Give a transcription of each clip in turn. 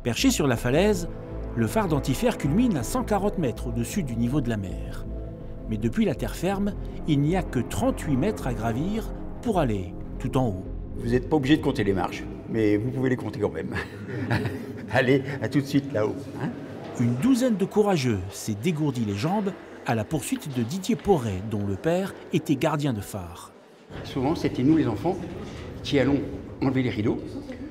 Perché sur la falaise, le phare d'Antifer culmine à 140 mètres au-dessus du niveau de la mer. Mais depuis la terre ferme, il n'y a que 38 mètres à gravir pour aller tout en haut. Vous n'êtes pas obligé de compter les marches, mais vous pouvez les compter quand même. Allez, à tout de suite là-haut. Hein. Une douzaine de courageux s'est dégourdi les jambes à la poursuite de Didier Porret, dont le père était gardien de phare. Souvent, c'était nous les enfants qui allons enlever les rideaux,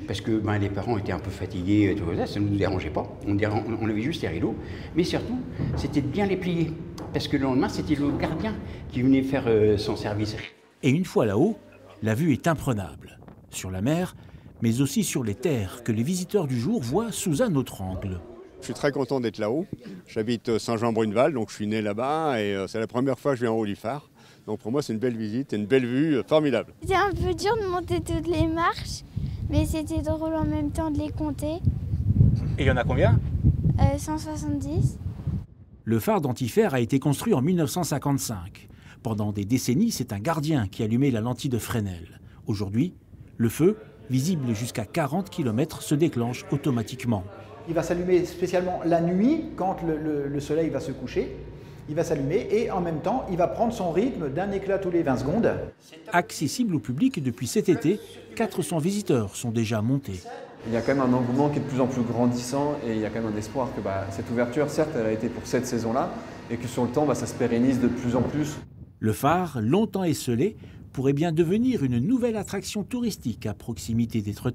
parce que les parents étaient un peu fatigués, tout ça ne nous dérangeait pas. On levait juste les rideaux, mais surtout, c'était de bien les plier, parce que le lendemain, c'était le gardien qui venait faire son service. Et une fois là-haut, la vue est imprenable, sur la mer, mais aussi sur les terres que les visiteurs du jour voient sous un autre angle. Je suis très content d'être là-haut. J'habite Saint-Jean-Bruneval, donc je suis né là-bas et c'est la première fois que je viens en haut du phare. Donc pour moi, c'est une belle visite et une belle vue formidable. C'était un peu dur de monter toutes les marches, mais c'était drôle en même temps de les compter. Et il y en a combien ? 170. Le phare d'Antifer a été construit en 1955. Pendant des décennies, c'est un gardien qui allumait la lentille de Fresnel. Aujourd'hui, le feu, visible jusqu'à 40 km, se déclenche automatiquement. Il va s'allumer spécialement la nuit, quand le soleil va se coucher. Il va s'allumer et en même temps, il va prendre son rythme d'un éclat tous les 20 secondes. Accessible au public depuis cet été, 400 visiteurs sont déjà montés. Il y a quand même un engouement qui est de plus en plus grandissant et il y a quand même un espoir que cette ouverture, certes, elle a été pour cette saison-là et que sur le temps, ça se pérennise de plus en plus. Le phare, longtemps esseulé, pourrait bien devenir une nouvelle attraction touristique à proximité d'Étretat.